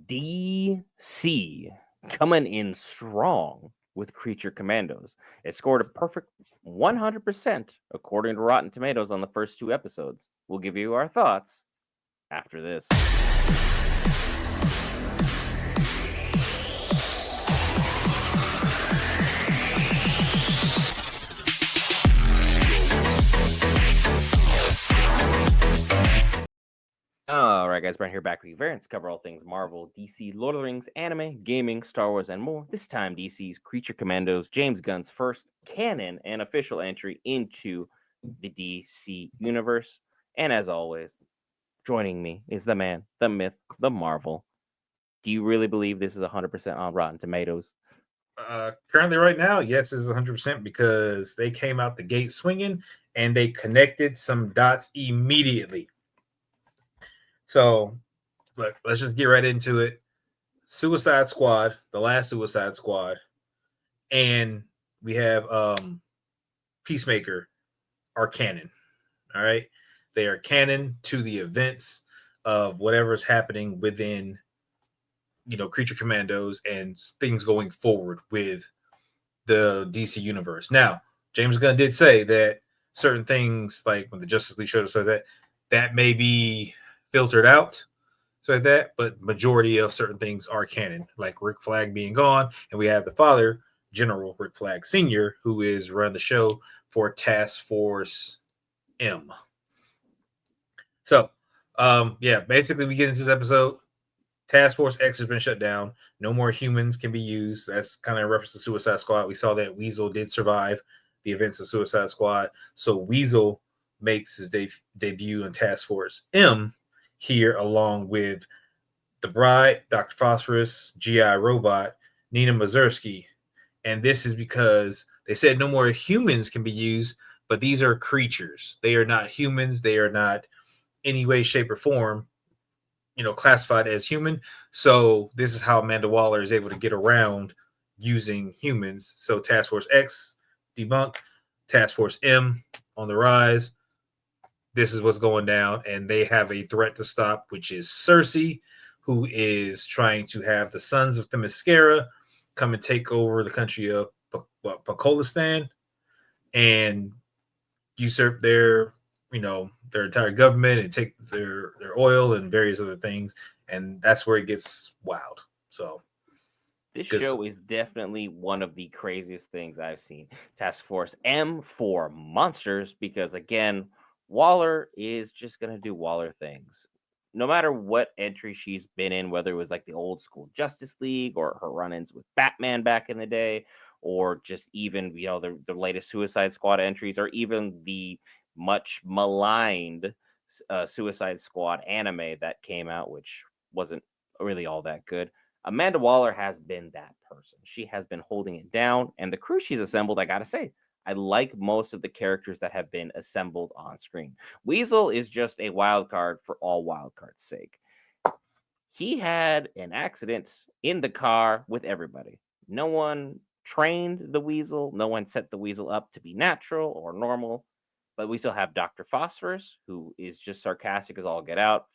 DC coming in strong with Creature Commandos. It scored a perfect 100% according to Rotten Tomatoes on the first two episodes. We'll give you our thoughts after this. All right, guys, Brent here back with you. Variants cover all things Marvel, DC, Lord of the Rings, anime, gaming, Star Wars, and more. This time, DC's Creature Commandos, James Gunn's first canon and official entry into the DC universe. And as always, joining me is the man, the myth, the Marvel. Do you really believe this is 100% on Rotten Tomatoes? Currently, right now, yes, it's 100% because they came out the gate swinging and they connected some dots immediately. So, let's just get right into it. Suicide Squad, the last Suicide Squad, and we have Peacemaker are canon. All right, they are canon to the events of whatever's happening within, Creature Commandos and things going forward with the DC universe. Now, James Gunn did say that certain things, like when the Justice League showed us, so that may be filtered out, so like that, but majority of certain things are canon, like Rick Flag being gone, and we have the father, General Rick Flag Sr., who is running the show for Task Force M. So, basically we get into this episode. Task Force X has been shut down. No more humans can be used. That's kind of a reference to Suicide Squad. We saw that Weasel did survive the events of Suicide Squad. So Weasel makes his debut in Task Force M here, along with the Bride, Dr. Phosphorus, GI Robot, Nina Mazursky. And this is because they said no more humans can be used, but these are creatures. They are not humans. They are not any way, shape, or form classified as human. So this is how Amanda Waller is able to get around using humans. So Task Force X debunked, Task Force M on the rise. This is what's going down, and they have a threat to stop, which is Cersei, who is trying to have the Sons of Themyscira come and take over the country of Pakistan and usurp their entire government and take their oil and various other things, and that's where it gets wild. So this show is definitely one of the craziest things I've seen. Task Force M for monsters, because again, Waller is just gonna do Waller things. No matter what entry she's been in, whether it was like the old school Justice League or her run-ins with Batman back in the day, or just even the latest Suicide Squad entries, or even the much maligned Suicide Squad anime that came out, which wasn't really all that good. Amanda Waller has been that person. She has been holding it down, and the crew she's assembled, I gotta say, I like most of the characters that have been assembled on screen. Weasel is just a wild card for all wild cards' sake. He had an accident in the car with everybody. No one trained the Weasel. No one set the Weasel up to be natural or normal. But we still have Dr. Phosphorus, who is just sarcastic as all get out,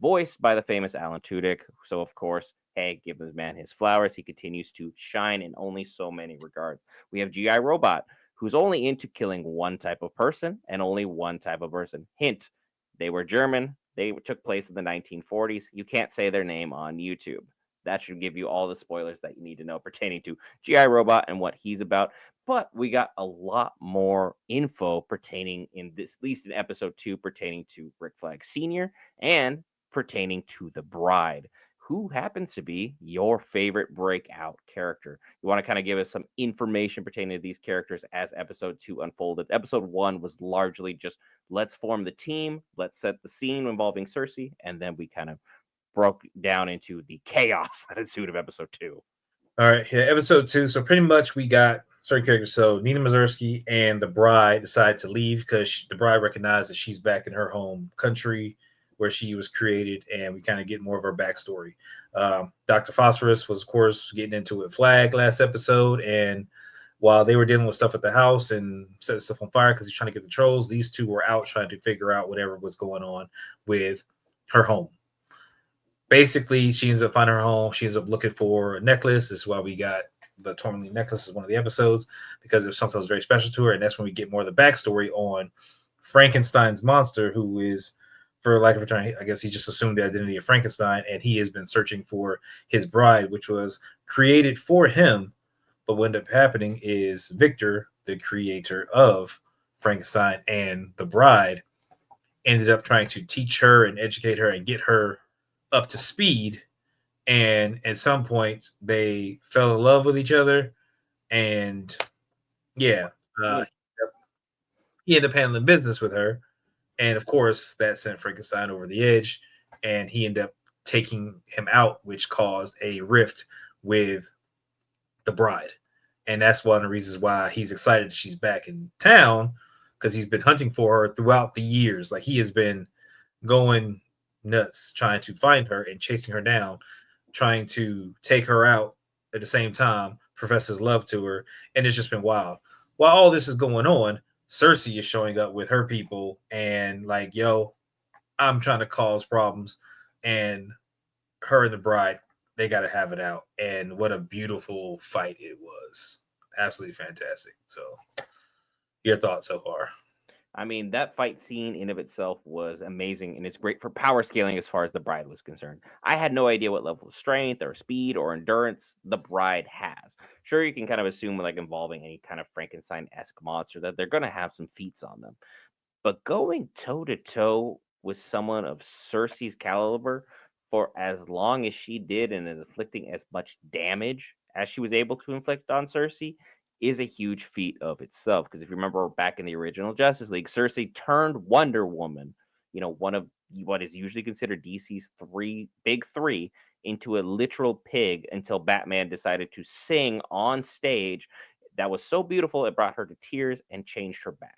voiced by the famous Alan Tudyk. So, of course, hey, give this man his flowers. He continues to shine in only so many regards. We have GI Robot, who's only into killing one type of person and only one type of person. Hint, they were German. They took place in the 1940s. You can't say their name on YouTube. That should give you all the spoilers that you need to know pertaining to GI Robot and what he's about. But we got a lot more info pertaining in this, at least in episode 2, pertaining to Rick Flag Sr. and pertaining to the Bride, who happens to be your favorite breakout character. You want to kind of give us some information pertaining to these characters as episode 2 unfolded. Episode 1 was largely just let's form the team, let's set the scene involving Cersei, and then we kind of broke down into the chaos that ensued of episode 2. All right, yeah, episode 2. So pretty much we got certain characters. So Nina Mazursky and the Bride decide to leave because the Bride recognized that she's back in her home country where she was created, and we kind of get more of her backstory. Dr. Phosphorus was, of course, getting into it Flag last episode, and while they were dealing with stuff at the house and setting stuff on fire because he's trying to get the trolls, these two were out trying to figure out whatever was going on with her home. basically, she ends up finding her home. She ends up looking for a necklace. This is why we got the tourmaline necklace as one of the episodes, because it's something that was very special to her. And that's when we get more of the backstory on Frankenstein's monster, who is, for lack of a term, I guess he just assumed the identity of Frankenstein, and he has been searching for his bride, which was created for him. But what ended up happening is Victor, the creator of Frankenstein and the bride, ended up trying to teach her and educate her and get her up to speed. And at some point, they fell in love with each other. And yeah, uh, Mm. he ended up handling business with her. And of course, that sent Frankenstein over the edge. And he ended up taking him out, which caused a rift with the bride. And that's one of the reasons why he's excited she's back in town, because he's been hunting for her throughout the years. Like, he has been going nuts trying to find her and chasing her down, trying to take her out at the same time, professes love to her, and it's just been wild. While all this is going on, Cersei is showing up with her people and like, yo, I'm trying to cause problems, and her and the bride, they got to have it out. And what a beautiful fight it was! Absolutely fantastic. So, your thoughts so far? I mean, that fight scene in of itself was amazing, and it's great for power scaling as far as the bride was concerned. I had no idea what level of strength or speed or endurance the bride has. Sure, you can kind of assume, like involving any kind of Frankenstein-esque monster, that they're going to have some feats on them. But going toe to toe with someone of Cersei's caliber for as long as she did and is inflicting as much damage as she was able to inflict on Cersei is a huge feat of itself. Because if you remember back in the original Justice League, Cersei turned Wonder Woman, one of what is usually considered DC's big three, into a literal pig until Batman decided to sing on stage. That was so beautiful, it brought her to tears and changed her back.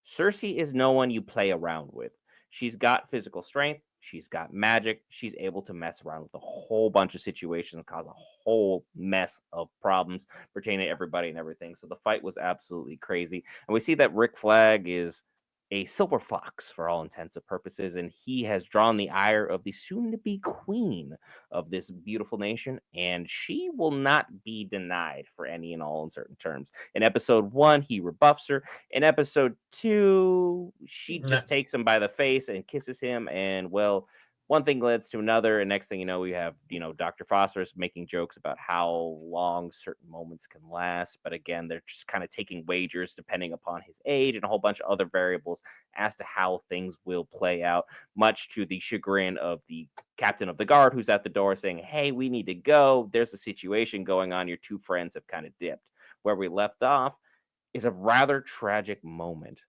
Cersei is no one you play around with. She's got physical strength. She's got magic. She's able to mess around with a whole bunch of situations, cause a whole mess of problems pertaining to everybody and everything. So the fight was absolutely crazy. And we see that Rick Flag is a silver fox for all intents and purposes, and he has drawn the ire of the soon to be queen of this beautiful nation, and she will not be denied for any and all uncertain terms. In episode 1, he rebuffs her. In episode 2, she No, just takes him by the face and kisses him, and well, one thing leads to another, and next thing you know, we have Dr. Phosphorus making jokes about how long certain moments can last. But again, they're just kind of taking wagers depending upon his age and a whole bunch of other variables as to how things will play out, much to the chagrin of the captain of the guard, who's at the door saying, "Hey, we need to go. There's a situation going on. Your two friends have kind of dipped." Where we left off is a rather tragic moment.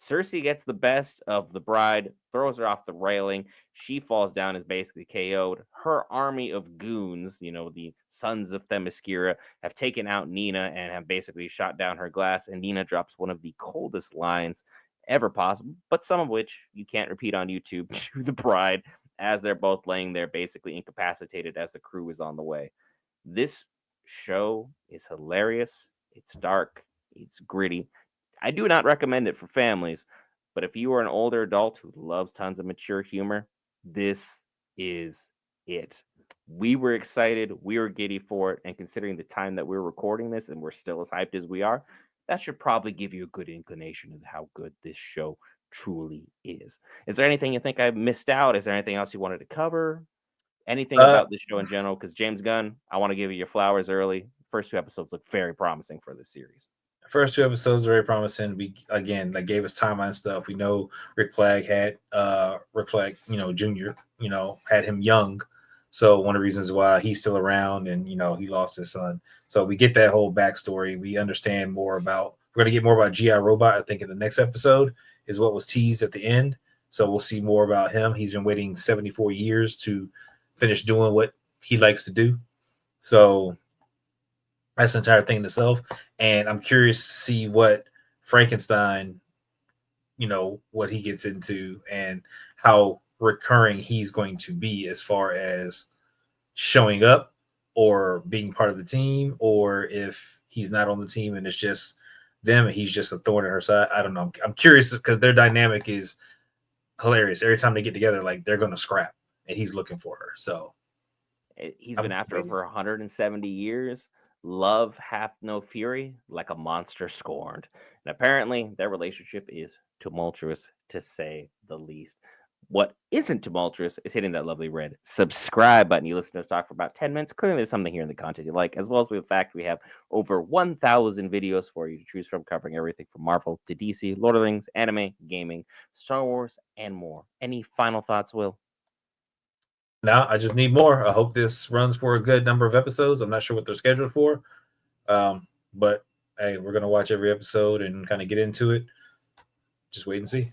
Cersei gets the best of the bride, throws her off the railing. She falls down, is basically KO'd. Her army of goons, the sons of Themyscira, have taken out Nina and have basically shot down her glass. And Nina drops one of the coldest lines ever possible, but some of which you can't repeat on YouTube, to the bride as they're both laying there, basically incapacitated as the crew is on the way. This show is hilarious. It's dark. It's gritty. I do not recommend it for families, but if you are an older adult who loves tons of mature humor, this is it. We were excited, we were giddy for it, and considering the time that we're recording this and we're still as hyped as we are, that should probably give you a good inclination of how good this show truly is. Is there anything you think I missed out? Is there anything else you wanted to cover? Anything uh, about this show in general? Because James Gunn, I want to give you your flowers early. First 2 episodes look very promising for this series. first 2 episodes are very promising. We again, like, gave us timeline stuff. We know Rick Flag, Junior, had him young. So one of the reasons why he's still around, and he lost his son. So we get that whole backstory. We understand more about. We're gonna get more about GI Robot. I think in the next episode is what was teased at the end. So we'll see more about him. He's been waiting 74 years to finish doing what he likes to do. So that's the entire thing in itself. And I'm curious to see what Frankenstein, what he gets into and how recurring he's going to be as far as showing up or being part of the team, or if he's not on the team and it's just them and he's just a thorn in her side. I don't know. I'm curious because their dynamic is hilarious. Every time they get together, like, they're going to scrap. and he's looking for her. So he's been after her for 170 years. Love hath no fury, like a monster scorned. And apparently, their relationship is tumultuous, to say the least. What isn't tumultuous is hitting that lovely red subscribe button. You listen to us talk for about 10 minutes. Clearly, there's something here in the content you like, as well as the fact we have over 1,000 videos for you to choose from, covering everything from Marvel to DC, Lord of the Rings, anime, gaming, Star Wars, and more. Any final thoughts, Will? No, I just need more. I hope this runs for a good number of episodes. I'm not sure what they're scheduled for. But hey, we're going to watch every episode and kind of get into it. Just wait and see.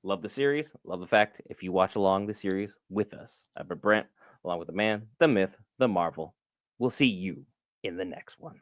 Love the series. Love the fact if you watch along the series with us. I've been Brent, along with the man, the myth, the Marvel. We'll see you in the next one.